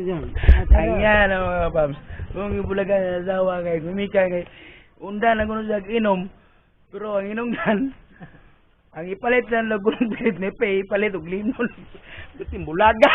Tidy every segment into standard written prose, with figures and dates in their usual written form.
John. Ayan ang mga paps. Kung ibulagan na asawa kay kumika kay undan na kuno sa inom. Pero ang inungdan ang ipalit na lagong pilit ni Pay, ipalit og limon. Buti bulaga.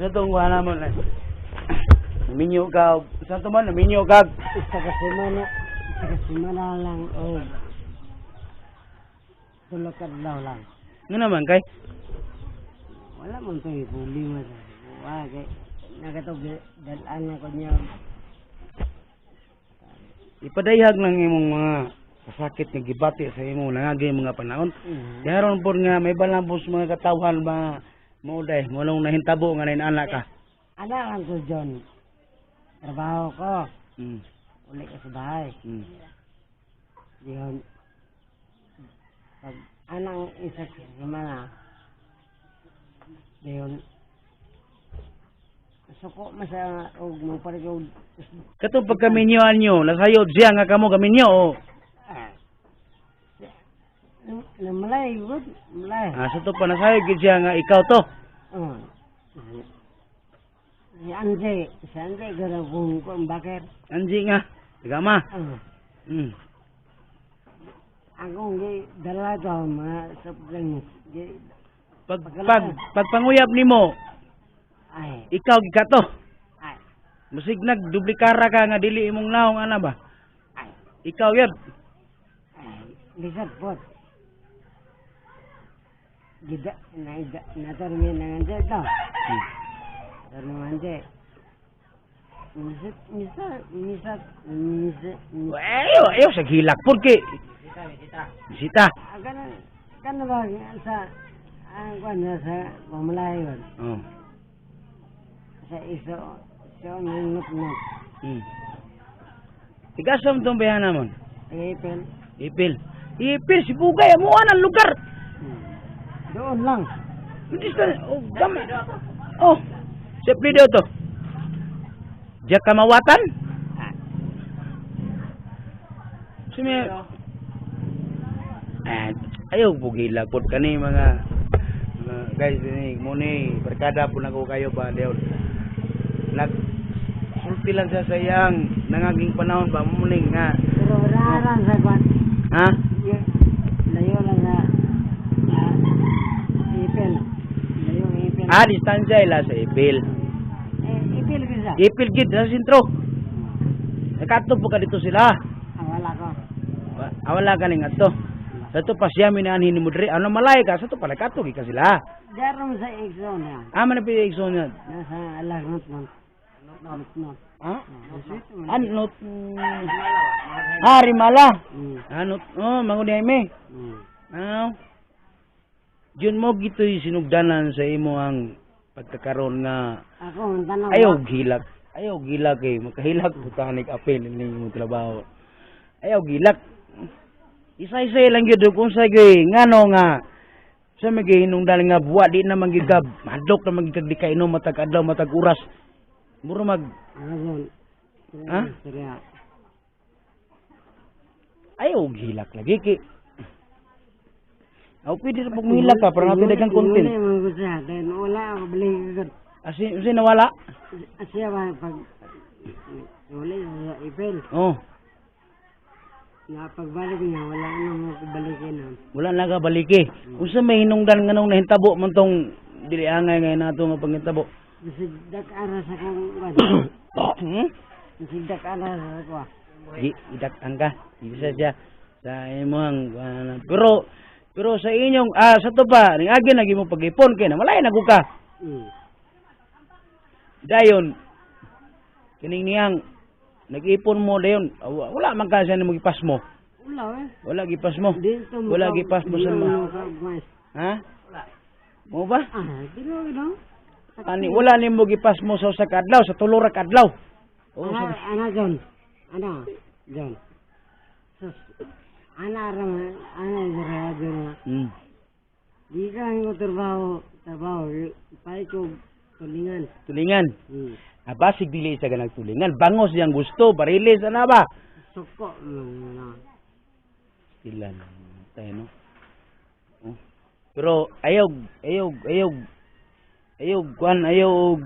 Natong wala mo na. Minyo ka. Saan to man? Minyo ka. Isa ka semana lang. Oh. Tulog adlaw lang. Nga naman kay? Wala man ito ipuli mo. Wala kay. Nagatog dalaan ko niya. Ipadayag lang imong mga kasakit nga gibati sa imo nangagi mga panahon. Daron po nga may balambos mga katawhan mga mauday, mulong nahintabo nga anak ka. Anak lang ko, John. Trabaho ko. Mm. Uli ka sa bahay. Mm. Diyon. Pag anang isa sa semana. Diyon. Suko masa og mo pare ko. Katong pagkaminyoan nyo, nasayod siya nga kamo kaminyo o. Malay, good. Malay. Sa to pa nasayod gid siya nga ikaw to. Si Anje gara kung bakit. Anji nga, tigama. Mm. Ako ngi dala to mga saplang. Pagpanguyap nimo, Ay. ikaw gikato. Ay. Musig nagduplikara ka nga dili imong naong ana ba? Ay. Ikaw yun. Ay. Lisad po. Gida natarmi nang anje to. Tarmi anje. Misat. Ayaw sa gilak porque Sita. Kan ba sa kuan sa mamalayon. Oh. Sa iso nut. Tigasam tong bayan namon. Ipil. Ipil si Bugay mo anang lugar. Doon lang. Hindi sa gama. Oh. Sa plido to. Diya kamawatan? Sumi. Ayaw bugila pod kani mga guys ini muni berkada pun ako kayo ba Leon. Sulti lang sa sayang nangaging panahon ba muning nga. Pero raran sa kwan. Ha? Layo lang sa Ipil. Layo Ipil. Distansya ila sa Ipil. Ipil kisa. Ipil gid sa sentro. Nakato po ka dito sila. Wala ko. Wala ka ning ato. Sa to pasyamin na anhin mo diri. Ano malay ka sa to pala kato gi ka sila. Darom sa Exxon ya. Man pi Exxon yan. Nasa alagnot non. Not. Ha? Anot. Rimala. Anot. Oh, manguni ay me. Diyon mo gito'y sinugdanan sa imo ang pagkakaroon nga ako tanaw. Ayaw gilak eh. Makahilak butanik apel ni mo trabaho. Ayaw gilak. Isa-isa lang gyud kung sa gyud ngano nga sa magihinungdan nga buwa di na magigab madlok na magigag di kainom matag adlaw matag oras. Muro mag ha? Ayaw gilak lagi ki. Aw pwede na pagmihilak ka para natin dagang content. Wala ako balik agad. Asi nawala? Asiya ba pag wala sa Ipil. Oh. Pagbalik niya, wala na mo balikin na. Wala na ka baliki. Kung sa may hinungdan nga nung nahintabo man tong diliangay ngayon nato nga panghintabo. Bisigdak ara sa kong Bisigdak ara sa ko. Idak angka. Bisa siya sa imong pero sa inyong sa to pa ning agi lagi mo pag-ipon kay na malay na ko ka. Dayon kining niyang nag-ipon mo dayon wala man ka siya nimo gipas mo. Wala gipas mo. Wala gipas mo sa ha? Mo ba? Dilo. Ani wala nimo gipas mo sa usa ka adlaw sa tulo ra ka adlaw. John. John. Ana ram ana Di ka ko trabaho, pay ko tulingan. Tulingan. Hmm. Basig dili sa ganang tulingan. Bangos yang gusto, parilis, ano ba? Suko, Ilan. Tayo, no? Oh. Pero, ayaw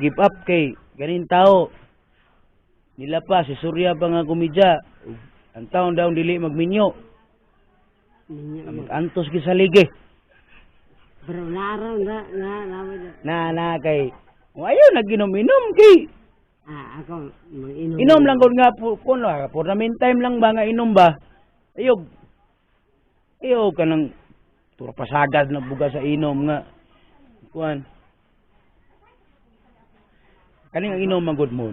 give up kay ganin tao. Nila pa, si Surya pa nga kumidya. Ang taon daw dili magminyo. Mag-antos ki sa lige. Pero laro Na kay ayaw naginom-inom kay ako mag-inom. inom lang gud nga kuno for the meantime lang ba nga inom ba ayaw ka nang tura pasagad na buga sa inom nga kuan kaning ang inom man gud mo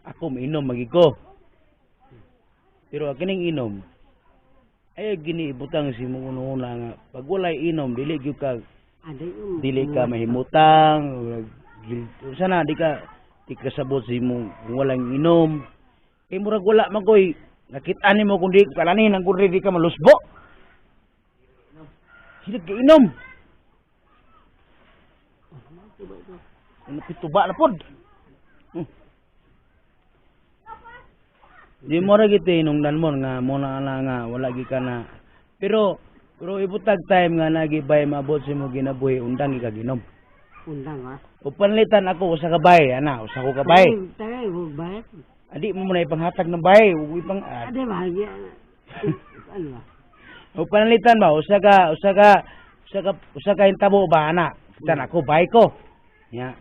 ako mainom magiko pero kining inom ay gini ibutang si mo una nga pag walay inom dili gyud ka mahimutang sana di ka sabot si mo kung walang inom kay murag wala man koy nakita nimo kundi kalanin ang kundi di ka malusbo hilig ka inom pituba na pod di mo ra gito inungdan mo nga muna nga wala gi ka na pero ibutag time nga nagibay mabot si mo ginabuhi undang ikaginom undang ha o panlitan ako usa ka bay usa ko ka bay tagay bay adi mo muna ipanghatag ng bay ug ipang ade bahagya ano ba o panlitan ba usa ka intabo ba ana tan ako bay ko nya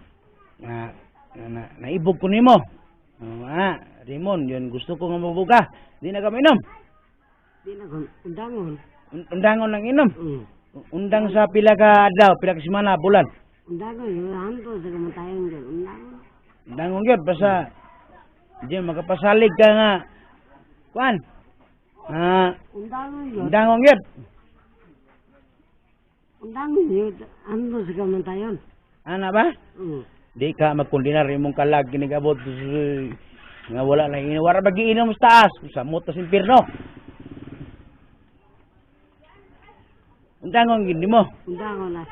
naibog ko nimo Rimon, yun gusto ko nga mabuka. Di na kami inom. Di na ko undangon. Undangon lang inom. Undang sa pila ka adlaw, pila ka semana, bulan. Undangon, yung hanto sa kamatayon dyan. Undangon yun, basta diyan makapasalig ka nga. Kuan? Undangon yun. Undangon yun. Undangon yun, hanto sa kamatayon. Ana ba? Di ka magkundinar imong kalag kinigabot nga wala na wala magiinom sa taas sa mutas impierno. Undangon gid mo. Undangon na.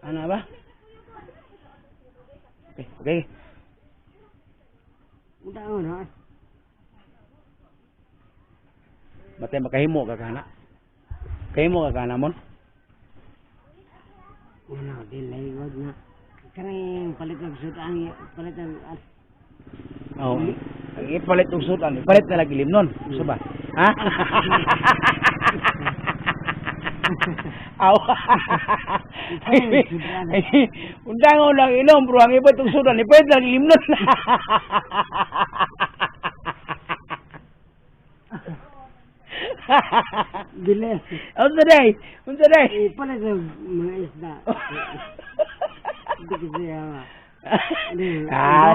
Ana ba? Okay. Undangon ha. Matay makahimo ka kana. Kahimo ka kana mon. Una dilay wag na. Karang palit ng sudan, palit ng oh, ang ipalit ng sudan, ipalit na lagi limnon. Gusto ba? Ha? Aw. Undangon lang inom, bro. Ang ipalit ng sudan, ipalit na lagi limnon. Dile. Unsa day? Palit ng mga isda.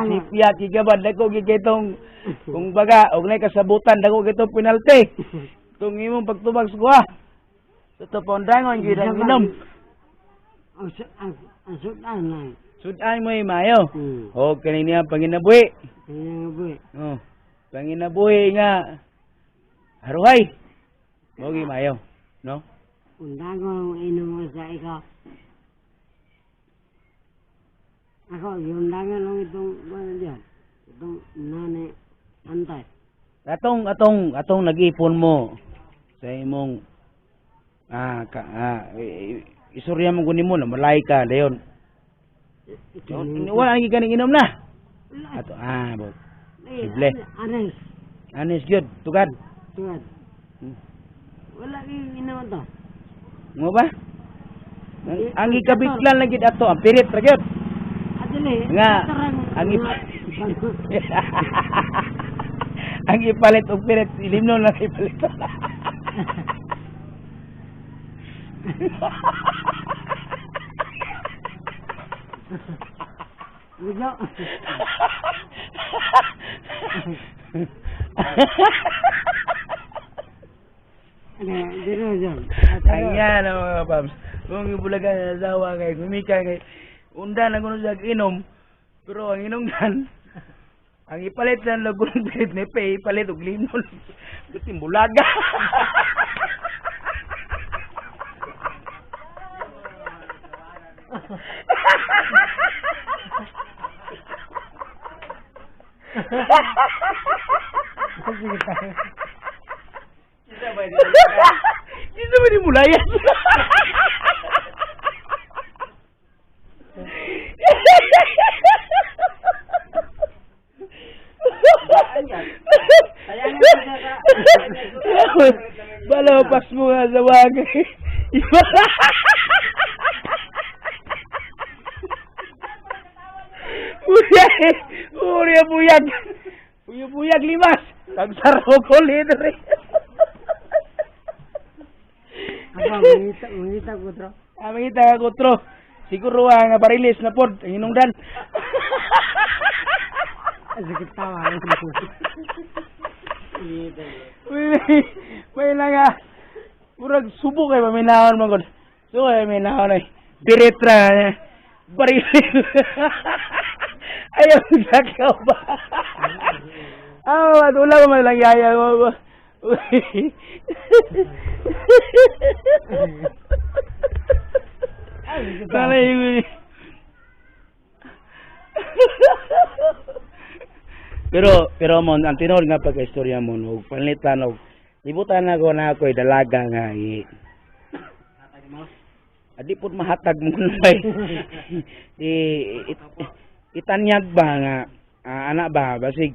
Sipya kigabad dako gigitong kung baga og nay kasabutan dako gitong penalty. Tung imong pagtubag sa sa topondangon gyud ang inom. Ang sudan lang. Sudan mo mayo. O kanini ang panginabuhi. Panginabuhi nga haruhay. Mo gi mayo, no? Undangon inom sa ikaw. Ako, yung dangan lang itong, diyan, itong nane, antay. Atong nag-ipon mo sa imong, isurya mo kunin mo na, malay ka, dayon. Wala ang ikaning inom na. Ato, bot. Sible. Anes yun, tugad. Wala kang inom ito. Mo ba? Ang ikabit lang lagi ato, ang pirit, ragyot. Nga ang ipalit og piret ilimnon lang ipalit. Bigla. Ayan mga paps. Kung ibulagan na asawa kay kumika kay unda na kuno sa inom. Pero ang inom dan ang ipalit lang lagun pilit ni pay ipalit og limon. Buti bulaga. Sige tayo. Isa ba di mulayan? Bala pas mo nga sa bagay. Buyag! Buyag! Buyag limas! Kagsaro ko litre. Mangita ko tro. Mangita ka kutro. Siguro nga barilis na pod. Hinungdan. Sakit tawa. May lang nga. Murag subo kayo. Maminahon mo ko. So kayo maminahon ay. Biretra. Barilis. Ayaw sakaw ba? Wala ko man lang yaya mo. Pero mo ang tinod nga pagka-istorya mo no palitan og ibutan na ko na ako'y dalaga nga adi pud mahatag mo bay itanyag ba nga anak ba basig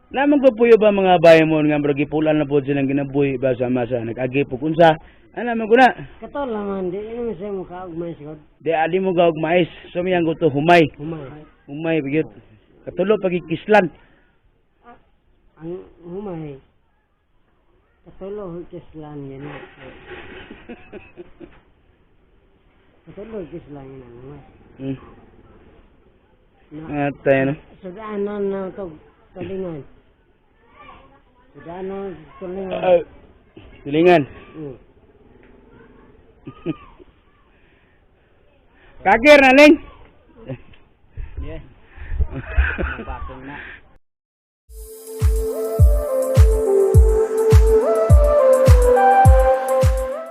naman ko puyo ba mga bayan mo nga gipulan na po silang ginabuhi ba sa masa nag-agi po kunsa naman ko na katol laman di ini sa mukha og mais god di adi mo gaog mais so miyang ko to humay bigyot katulo pagikislan ang humay katulo kislan yan katulo kislan yan tayo no sudanan na to tulingan sudanan tulingan tulingan Kagir na ling. Yeah.